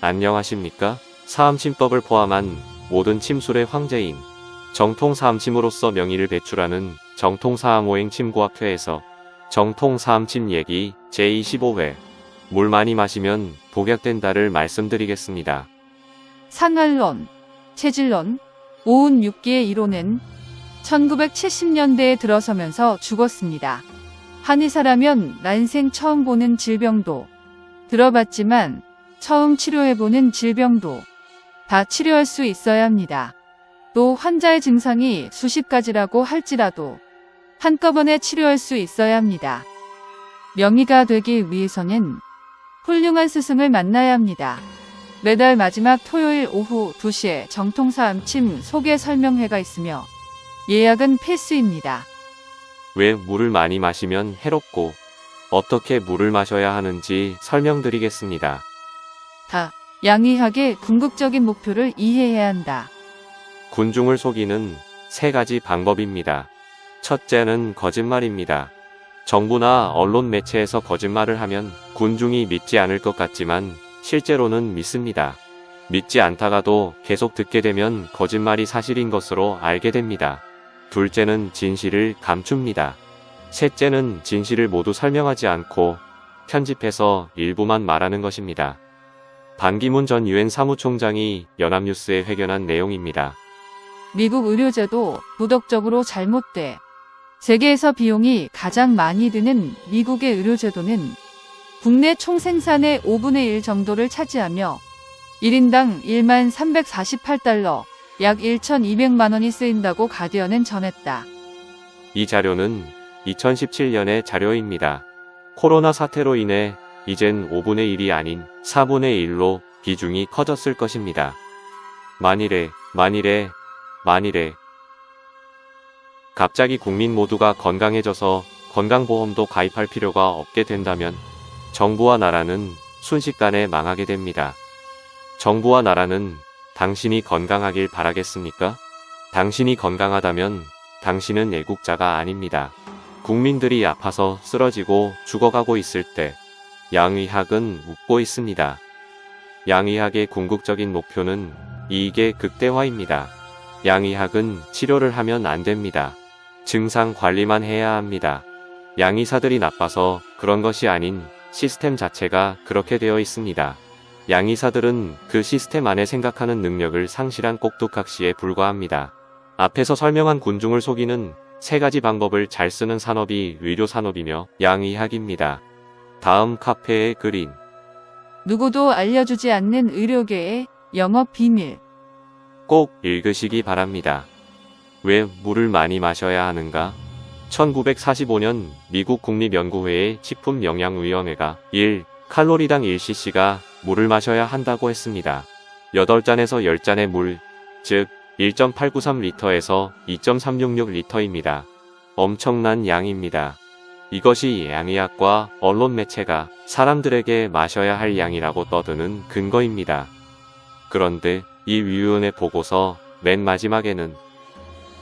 안녕하십니까? 사암침법을 포함한 모든 침술의 황제인 정통사암침으로서 명의를 배출하는 정통사암오행 침구학회에서 정통사암침 얘기 제25회 물 많이 마시면 복약된다를 말씀드리겠습니다. 상할론, 체질론, 오은 6기의 이론은 1970년대에 들어서면서 죽었습니다. 한의사라면 난생 처음 보는 질병도 들어봤지만 처음 치료해보는 질병도 다 치료할 수 있어야 합니다. 또 환자의 증상이 수십 가지라고 할지라도 한꺼번에 치료할 수 있어야 합니다. 명의가 되기 위해서는 훌륭한 스승을 만나야 합니다. 매달 마지막 토요일 오후 2시에 정통사암침 소개 설명회가 있으며 예약은 필수입니다. 왜 물을 많이 마시면 해롭고 어떻게 물을 마셔야 하는지 설명드리겠습니다. 다 양의학의 궁극적인 목표를 이해해야 한다. 군중을 속이는 세 가지 방법입니다. 첫째는 거짓말입니다. 정부나 언론 매체에서 거짓말을 하면 군중이 믿지 않을 것 같지만 실제로는 믿습니다. 믿지 않다가도 계속 듣게 되면 거짓말이 사실인 것으로 알게 됩니다. 둘째는 진실을 감춥니다. 셋째는 진실을 모두 설명하지 않고 편집해서 일부만 말하는 것입니다. 반기문 전 유엔 사무총장이 연합뉴스에 회견한 내용입니다. 미국 의료제도 도덕적으로 잘못돼 세계에서 비용이 가장 많이 드는 미국의 의료제도는 국내 총생산의 5분의 1 정도를 차지하며 1인당 1만 348달러, 약 1,200만 원이 쓰인다고 가디언은 전했다. 이 자료는 2017년의 자료입니다. 코로나 사태로 인해 이젠 5분의 1이 아닌 4분의 1로 비중이 커졌을 것입니다. 만일에 갑자기 국민 모두가 건강해져서 건강보험도 가입할 필요가 없게 된다면 정부와 나라는 순식간에 망하게 됩니다. 정부와 나라는 당신이 건강하길 바라겠습니까? 당신이 건강하다면 당신은 애국자가 아닙니다. 국민들이 아파서 쓰러지고 죽어가고 있을 때 양의학은 웃고 있습니다. 양의학의 궁극적인 목표는 이익의 극대화입니다. 양의학은 치료를 하면 안 됩니다. 증상 관리만 해야 합니다. 양의사들이 나빠서 그런 것이 아닌 시스템 자체가 그렇게 되어 있습니다. 양의사들은 그 시스템 안에 생각하는 능력을 상실한 꼭두각시에 불과합니다. 앞에서 설명한 군중을 속이는 세 가지 방법을 잘 쓰는 산업이 의료산업이며 양의학입니다. 다음 카페의 그림. 누구도 알려주지 않는 의료계의 영업 비밀. 꼭 읽으시기 바랍니다. 왜 물을 많이 마셔야 하는가? 1945년 미국 국립연구회의 식품영양위원회가 1칼로리당 1cc가 물을 마셔야 한다고 했습니다. 8잔에서 10잔의 물, 즉 1.893리터에서 2.366리터입니다. 엄청난 양입니다. 이것이 양의학과 언론 매체가 사람들에게 마셔야 할 양이라고 떠드는 근거입니다. 그런데 이 위원회 보고서 맨 마지막에는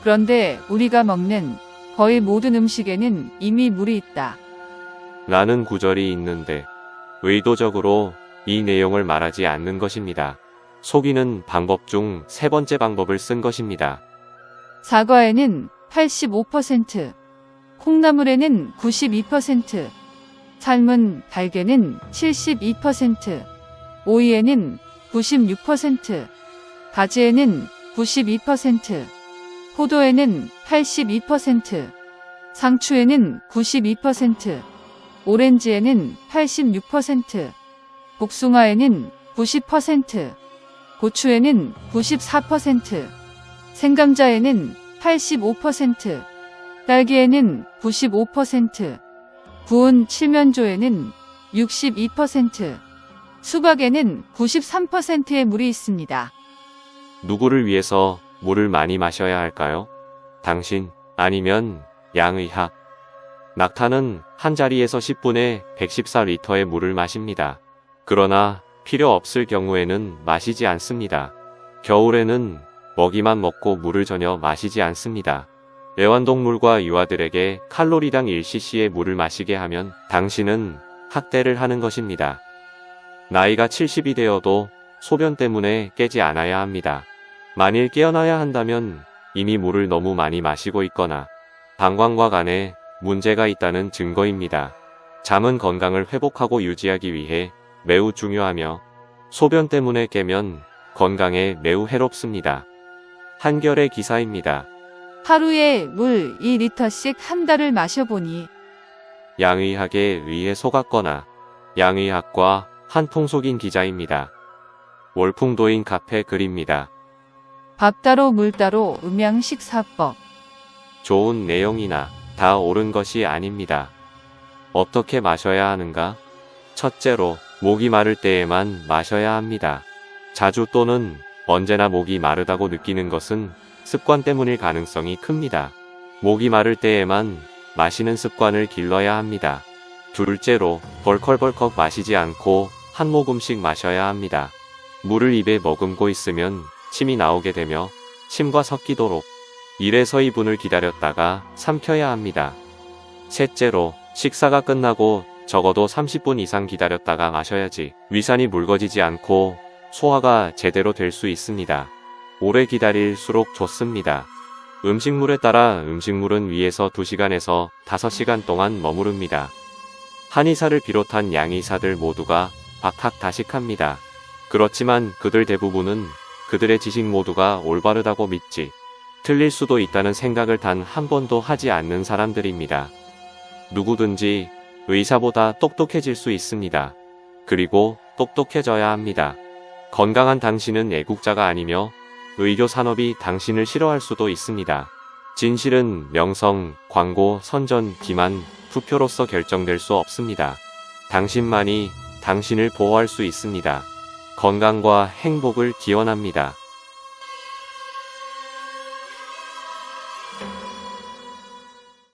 그런데 우리가 먹는 거의 모든 음식에는 이미 물이 있다. 라는 구절이 있는데 의도적으로 이 내용을 말하지 않는 것입니다. 속이는 방법 중 세 번째 방법을 쓴 것입니다. 사과에는 85%, 콩나물에는 92%, 삶은 달걀에는 72%, 오이에는 96%, 가지에는 92%, 포도에는 82%, 상추에는 92%, 오렌지에는 86%, 복숭아에는 90%, 고추에는 94%, 생감자에는 85%, 딸기에는 95%, 구운 칠면조에는 62%, 수박에는 93%의 물이 있습니다. 누구를 위해서 물을 많이 마셔야 할까요? 당신 아니면 양의학. 낙타는 한 자리에서 10분에 114리터의 물을 마십니다. 그러나 필요 없을 경우에는 마시지 않습니다. 겨울에는 먹이만 먹고 물을 전혀 마시지 않습니다. 애완동물과 유아들에게 칼로리당 1cc의 물을 마시게 하면 당신은 학대를 하는 것입니다. 나이가 70이 되어도 소변 때문에 깨지 않아야 합니다. 만일 깨어나야 한다면 이미 물을 너무 많이 마시고 있거나 방광과 간에 문제가 있다는 증거입니다. 잠은 건강을 회복하고 유지하기 위해 매우 중요하며 소변 때문에 깨면 건강에 매우 해롭습니다. 한겨레 기사입니다. 하루에 물 2리터씩 한 달을 마셔보니 양의학에 의해 속았거나 양의학과 한통속인 기자입니다. 월풍도인 카페 글입니다. 밥 따로 물 따로 음양식사법. 좋은 내용이나 다 옳은 것이 아닙니다. 어떻게 마셔야 하는가? 첫째로, 목이 마를 때에만 마셔야 합니다. 자주 또는 언제나 목이 마르다고 느끼는 것은 습관 때문일 가능성이 큽니다. 목이 마를 때에만 마시는 습관을 길러야 합니다. 둘째로, 벌컥벌컥 마시지 않고 한 모금씩 마셔야 합니다. 물을 입에 머금고 있으면 침이 나오게 되며 침과 섞이도록 1에서 2분을 기다렸다가 삼켜야 합니다. 셋째로, 식사가 끝나고 적어도 30분 이상 기다렸다가 마셔야지 위산이 묽어지지 않고 소화가 제대로 될 수 있습니다. 오래 기다릴수록 좋습니다. 음식물에 따라 음식물은 위에서 2시간에서 5시간 동안 머무릅니다. 한의사를 비롯한 양의사들 모두가 박학다식합니다. 그렇지만 그들 대부분은 그들의 지식 모두가 올바르다고 믿지 틀릴 수도 있다는 생각을 단 한 번도 하지 않는 사람들입니다. 누구든지 의사보다 똑똑해질 수 있습니다. 그리고 똑똑해져야 합니다. 건강한 당신은 애국자가 아니며 의료 산업이 당신을 싫어할 수도 있습니다. 진실은 명성, 광고, 선전, 기만, 투표로서 결정될 수 없습니다. 당신만이 당신을 보호할 수 있습니다. 건강과 행복을 기원합니다.